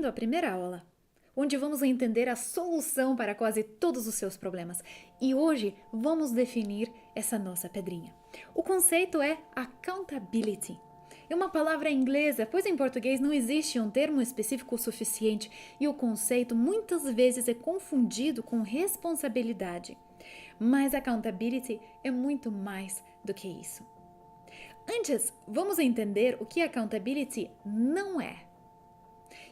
bem-vindo à primeira aula, onde vamos entender a solução para quase todos os seus problemas. E hoje vamos definir essa nossa pedrinha. O conceito é accountability. É uma palavra inglesa, pois em português não existe um termo específico suficiente e o conceito muitas vezes é confundido com responsabilidade. Mas accountability é muito mais do que isso. Antes, vamos entender o que accountability não é.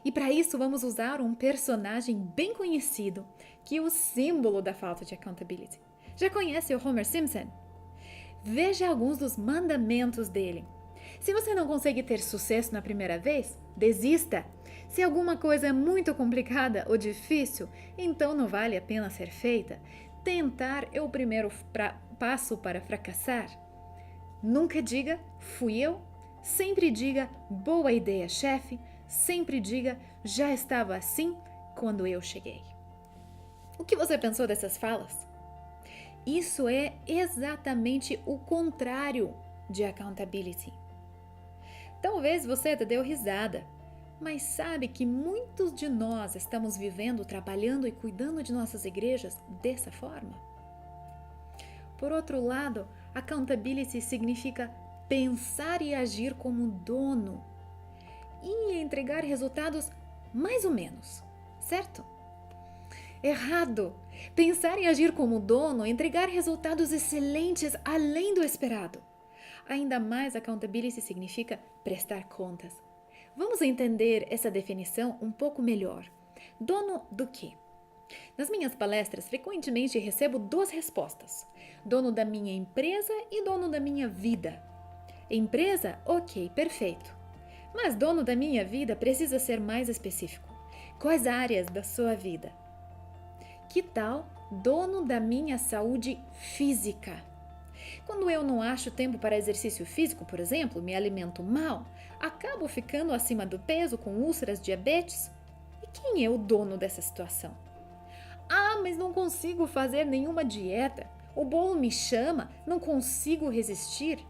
E para isso vamos usar um personagem bem conhecido, que é o símbolo da falta de accountability. Já conhece o Homer Simpson? Veja alguns dos mandamentos dele. Se você não consegue ter sucesso na primeira vez, desista. Se alguma coisa é muito complicada ou difícil, então não vale a pena ser feita. Tentar é o primeiro passo para fracassar. Nunca diga, fui eu. Sempre diga, boa ideia, chefe. Sempre diga, já estava assim quando eu cheguei. O que você pensou dessas falas? Isso é exatamente o contrário de accountability. Talvez você até deu risada, mas sabe que muitos de nós estamos vivendo, trabalhando e cuidando de nossas igrejas dessa forma? Por outro lado, accountability significa pensar e agir como dono e entregar resultados mais ou menos, certo? Errado! Pensar e agir como dono, entregar resultados excelentes além do esperado. Ainda mais, accountability significa prestar contas. Vamos entender essa definição um pouco melhor. Dono do quê? Nas minhas palestras, frequentemente recebo duas respostas: dono da minha empresa e dono da minha vida. Empresa? Ok, perfeito. Mas dono da minha vida precisa ser mais específico. Quais áreas da sua vida? Que tal dono da minha saúde física? Quando eu não acho tempo para exercício físico, por exemplo, me alimento mal, acabo ficando acima do peso com úlceras, diabetes? E quem é o dono dessa situação? Ah, mas não consigo fazer nenhuma dieta. O bolo me chama, não consigo resistir.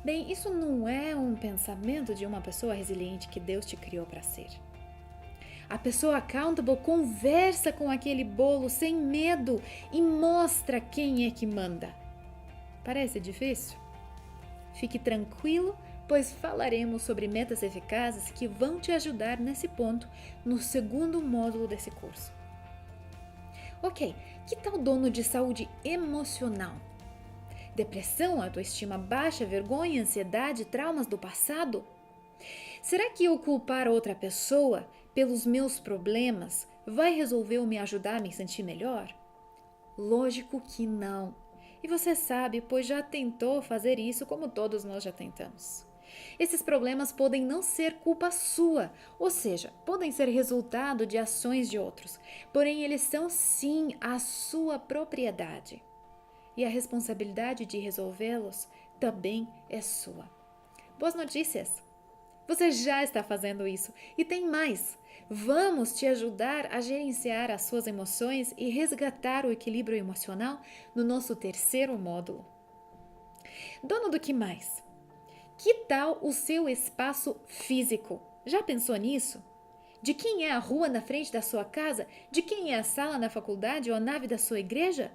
Bem, isso não é um pensamento de uma pessoa resiliente que Deus te criou para ser. A pessoa accountable conversa com aquele bolo sem medo e mostra quem é que manda. Parece difícil? Fique tranquilo, pois falaremos sobre metas eficazes que vão te ajudar nesse ponto no segundo módulo desse curso. Ok, que tal dono de saúde emocional? Depressão, autoestima baixa, vergonha, ansiedade, traumas do passado? Será que eu culpar outra pessoa pelos meus problemas vai resolver ou me ajudar a me sentir melhor? Lógico que não. E você sabe, pois já tentou fazer isso como todos nós já tentamos. Esses problemas podem não ser culpa sua, ou seja, podem ser resultado de ações de outros, porém eles são sim a sua propriedade. E a responsabilidade de resolvê-los também é sua. Boas notícias! Você já está fazendo isso e tem mais! Vamos te ajudar a gerenciar as suas emoções e resgatar o equilíbrio emocional no nosso terceiro módulo. Dono do que mais? Que tal o seu espaço físico? Já pensou nisso? De quem é a rua na frente da sua casa? De quem é a sala na faculdade ou a nave da sua igreja?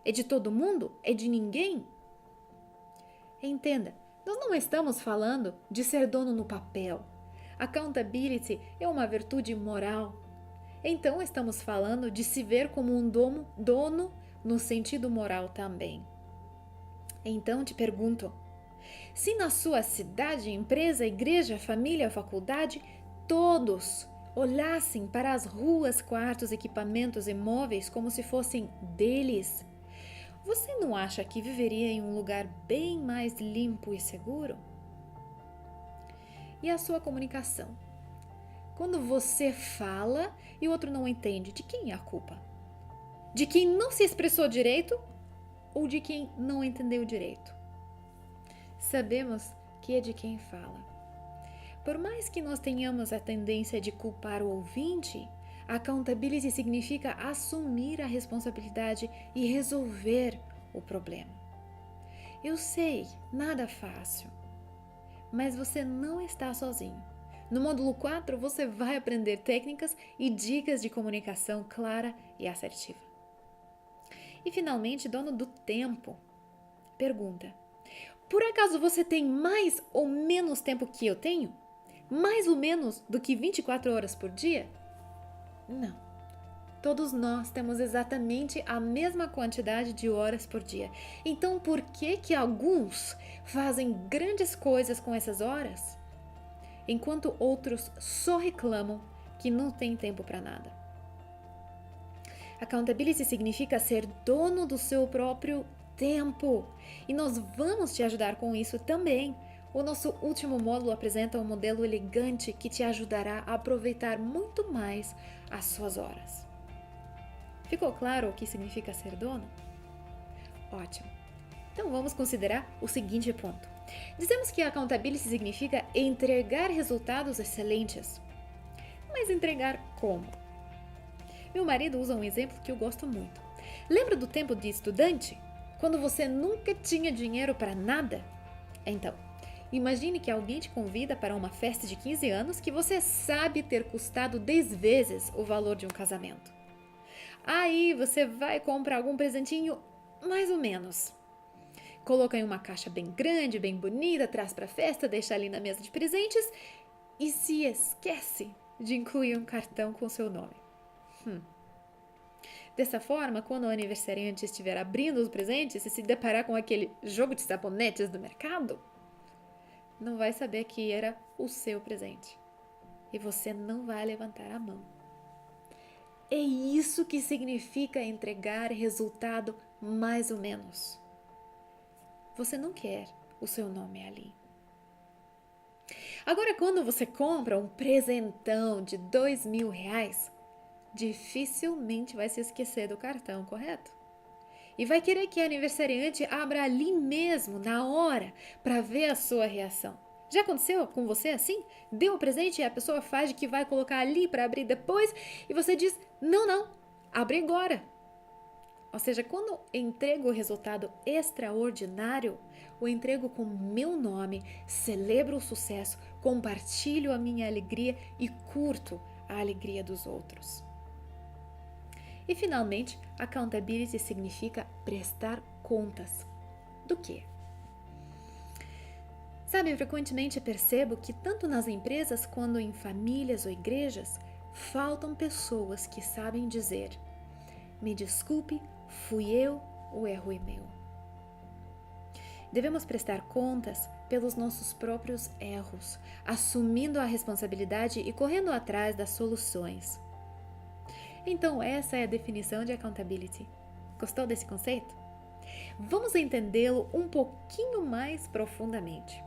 É de todo mundo? É de ninguém? Entenda, nós não estamos falando de ser dono no papel. Accountability é uma virtude moral. Então estamos falando de se ver como um dono no sentido moral também. Então te pergunto, se na sua cidade, empresa, igreja, família, faculdade, todos olhassem para as ruas, quartos, equipamentos e móveis como se fossem deles, você não acha que viveria em um lugar bem mais limpo e seguro? E a sua comunicação? Quando você fala e o outro não entende, de quem é a culpa? De quem não se expressou direito ou de quem não entendeu direito? Sabemos que é de quem fala. Por mais que nós tenhamos a tendência de culpar o ouvinte, accountability significa assumir a responsabilidade e resolver o problema. Eu sei, nada fácil, mas você não está sozinho. No módulo 4, você vai aprender técnicas e dicas de comunicação clara e assertiva. E finalmente, dono do tempo, pergunta: por acaso você tem mais ou menos tempo que eu tenho? Mais ou menos do que 24 horas por dia? Não. Todos nós temos exatamente a mesma quantidade de horas por dia. Então, por que alguns fazem grandes coisas com essas horas, enquanto outros só reclamam que não tem tempo para nada? Accountability significa ser dono do seu próprio tempo. E nós vamos te ajudar com isso também. O nosso último módulo apresenta um modelo elegante que te ajudará a aproveitar muito mais as suas horas. Ficou claro o que significa ser dono? Ótimo. Então vamos considerar o seguinte ponto. Dizemos que accountability significa entregar resultados excelentes. Mas entregar como? Meu marido usa um exemplo que eu gosto muito. Lembra do tempo de estudante? Quando você nunca tinha dinheiro para nada? Então, imagine que alguém te convida para uma festa de 15 anos que você sabe ter custado 10 vezes o valor de um casamento. Aí você vai comprar algum presentinho mais ou menos. Coloca em uma caixa bem grande, bem bonita, traz para a festa, deixa ali na mesa de presentes e se esquece de incluir um cartão com seu nome. Dessa forma, quando o aniversariante estiver abrindo os presentes e se deparar com aquele jogo de sabonetes do mercado, não vai saber que era o seu presente. E você não vai levantar a mão. É isso que significa entregar resultado mais ou menos. Você não quer o seu nome ali. Agora, quando você compra um presentão de R$2.000, dificilmente vai se esquecer do cartão, correto? E vai querer que a aniversariante abra ali mesmo, na hora, para ver a sua reação. Já aconteceu com você assim? Deu o presente e a pessoa faz de que vai colocar ali para abrir depois e você diz, não, abre agora. Ou seja, quando entrego o resultado extraordinário, o entrego com meu nome, celebro o sucesso, compartilho a minha alegria e curto a alegria dos outros. E finalmente, accountability significa prestar contas. Do quê? Sabe, frequentemente percebo que tanto nas empresas quanto em famílias ou igrejas, faltam pessoas que sabem dizer: me desculpe, fui eu, o erro é meu. Devemos prestar contas pelos nossos próprios erros, assumindo a responsabilidade e correndo atrás das soluções. Então, essa é a definição de accountability. Gostou desse conceito? Vamos entendê-lo um pouquinho mais profundamente.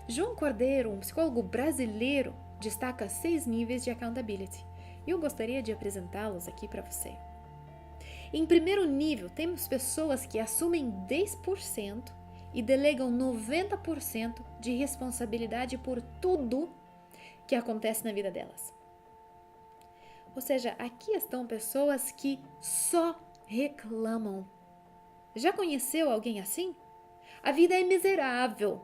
João Cordeiro, um psicólogo brasileiro, destaca 6 níveis de accountability e eu gostaria de apresentá-los aqui para você. Em primeiro nível, temos pessoas que assumem 10% e delegam 90% de responsabilidade por tudo que acontece na vida delas. Ou seja, aqui estão pessoas que só reclamam. Já conheceu alguém assim? A vida é miserável.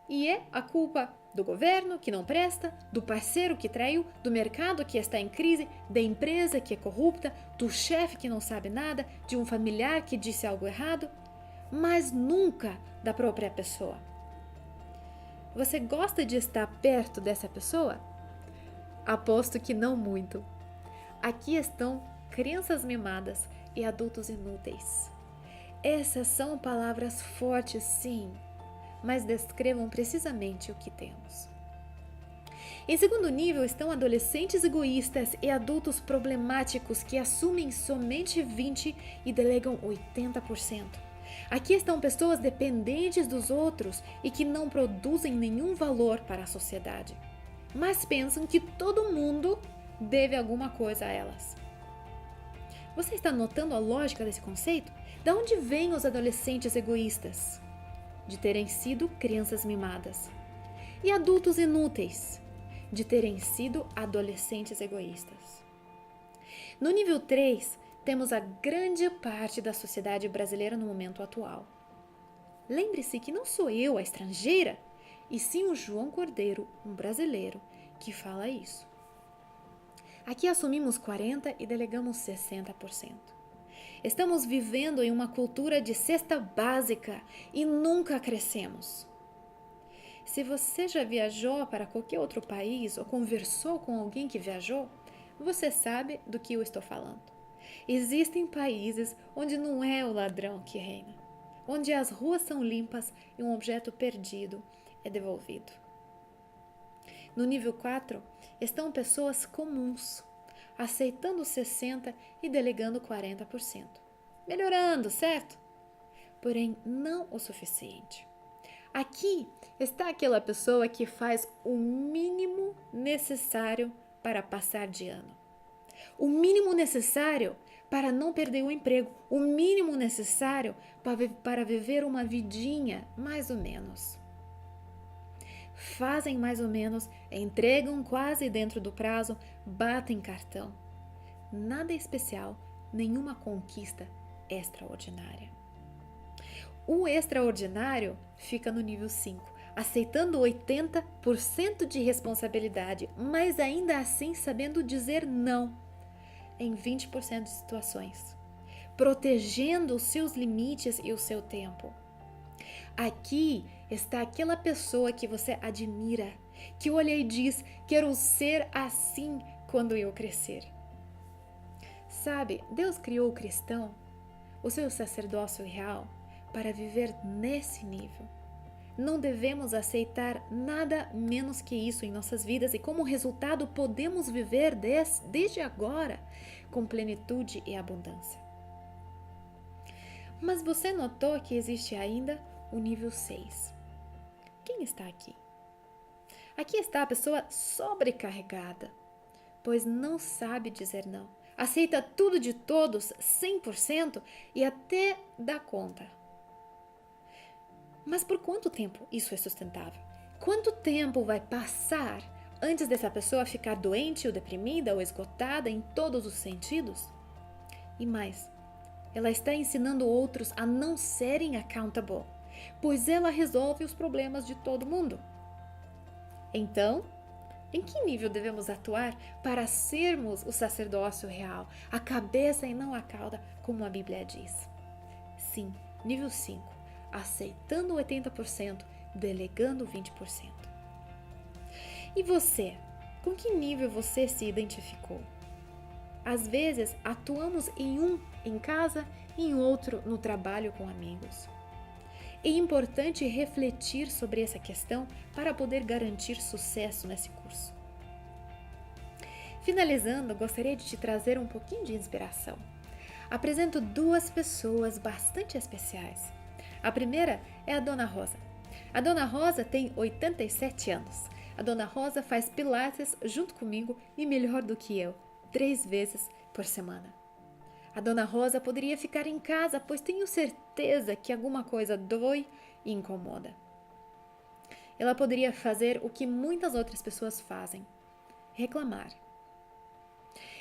E é a culpa do governo que não presta, do parceiro que traiu, do mercado que está em crise, da empresa que é corrupta, do chefe que não sabe nada, de um familiar que disse algo errado, mas nunca da própria pessoa. Você gosta de estar perto dessa pessoa? Aposto que não muito. Aqui estão crianças mimadas e adultos inúteis. Essas são palavras fortes, sim, mas descrevam precisamente o que temos. Em segundo nível estão adolescentes egoístas e adultos problemáticos que assumem somente 20% e delegam 80%. Aqui estão pessoas dependentes dos outros e que não produzem nenhum valor para a sociedade, mas pensam que todo mundo deve alguma coisa a elas. Você está notando a lógica desse conceito? De onde vêm os adolescentes egoístas? De terem sido crianças mimadas. E adultos inúteis? De terem sido adolescentes egoístas. No nível 3, temos a grande parte da sociedade brasileira no momento atual. Lembre-se que não sou eu a estrangeira, e sim o João Cordeiro, um brasileiro, que fala isso. Aqui assumimos 40% e delegamos 60%. Estamos vivendo em uma cultura de cesta básica e nunca crescemos. Se você já viajou para qualquer outro país ou conversou com alguém que viajou, você sabe do que eu estou falando. Existem países onde não é o ladrão que reina, onde as ruas são limpas e um objeto perdido é devolvido. No nível 4, estão pessoas comuns, aceitando 60% e delegando 40%. Melhorando, certo? Porém, não o suficiente. Aqui está aquela pessoa que faz o mínimo necessário para passar de ano. O mínimo necessário para não perder o emprego. O mínimo necessário para viver uma vidinha, mais ou menos. Fazem mais ou menos, entregam quase dentro do prazo, batem cartão. Nada especial, nenhuma conquista extraordinária. O extraordinário fica no nível 5, aceitando 80% de responsabilidade, mas ainda assim sabendo dizer não em 20% de situações, protegendo os seus limites e o seu tempo. Aqui está aquela pessoa que você admira, que olha e diz: quero ser assim quando eu crescer. Sabe, Deus criou o cristão, o seu sacerdócio real, para viver nesse nível. Não devemos aceitar nada menos que isso em nossas vidas e, como resultado, podemos viver desde agora com plenitude e abundância. Mas você notou que existe ainda o nível 6. Quem está aqui? Aqui está a pessoa sobrecarregada, pois não sabe dizer não. Aceita tudo de todos, 100% e até dá conta. Mas por quanto tempo isso é sustentável? Quanto tempo vai passar antes dessa pessoa ficar doente ou deprimida ou esgotada em todos os sentidos? E mais, ela está ensinando outros a não serem accountable, pois ela resolve os problemas de todo mundo. Então, em que nível devemos atuar para sermos o sacerdócio real, a cabeça e não a cauda, como a Bíblia diz? Sim, nível 5. Aceitando 80%, delegando 20%. E você? Com que nível você se identificou? Às vezes, atuamos em casa e em outro no trabalho com amigos. É importante refletir sobre essa questão para poder garantir sucesso nesse curso. Finalizando, gostaria de te trazer um pouquinho de inspiração. Apresento 2 pessoas bastante especiais. A primeira é a Dona Rosa. A Dona Rosa tem 87 anos. A Dona Rosa faz pilates junto comigo e melhor do que eu, 3 vezes por semana. A Dona Rosa poderia ficar em casa, pois tenho certeza que alguma coisa dói e incomoda. Ela poderia fazer o que muitas outras pessoas fazem, reclamar.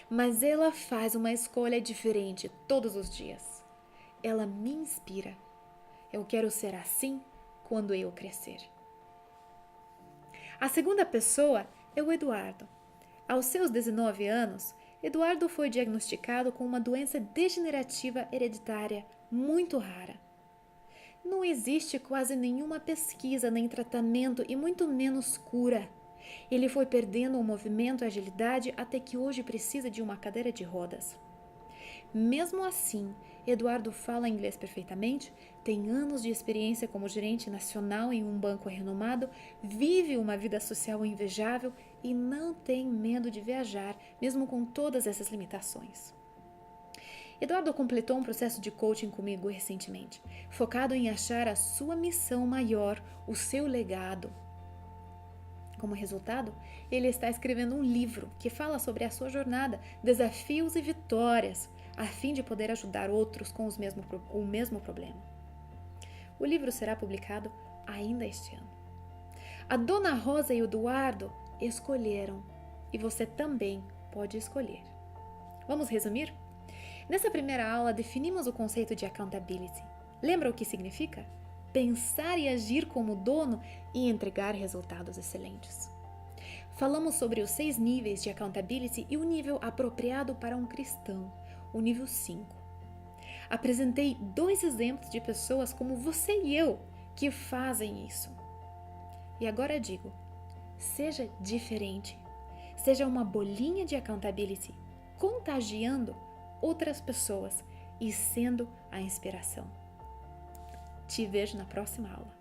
Mas ela faz uma escolha diferente todos os dias. Ela me inspira. Eu quero ser assim quando eu crescer. A segunda pessoa é o Eduardo. Aos seus 19 anos, Eduardo foi diagnosticado com uma doença degenerativa hereditária muito rara. Não existe quase nenhuma pesquisa nem tratamento e muito menos cura. Ele foi perdendo o movimento e agilidade até que hoje precisa de uma cadeira de rodas. Mesmo assim, Eduardo fala inglês perfeitamente, tem anos de experiência como gerente nacional em um banco renomado, vive uma vida social invejável e não tem medo de viajar, mesmo com todas essas limitações. Eduardo completou um processo de coaching comigo recentemente, focado em achar a sua missão maior, o seu legado. Como resultado, ele está escrevendo um livro que fala sobre a sua jornada, desafios e vitórias, a fim de poder ajudar outros com o mesmo problema. O livro será publicado ainda este ano. A Dona Rosa e o Eduardo escolheram e você também pode escolher. Vamos resumir? Nessa primeira aula, definimos o conceito de accountability. Lembra o que significa? Pensar e agir como dono e entregar resultados excelentes. Falamos sobre os 6 níveis de accountability e o nível apropriado para um cristão, o nível 5. Apresentei 2 exemplos de pessoas como você e eu que fazem isso. E agora digo, seja diferente. Seja uma bolinha de accountability, contagiando outras pessoas e sendo a inspiração. Te vejo na próxima aula.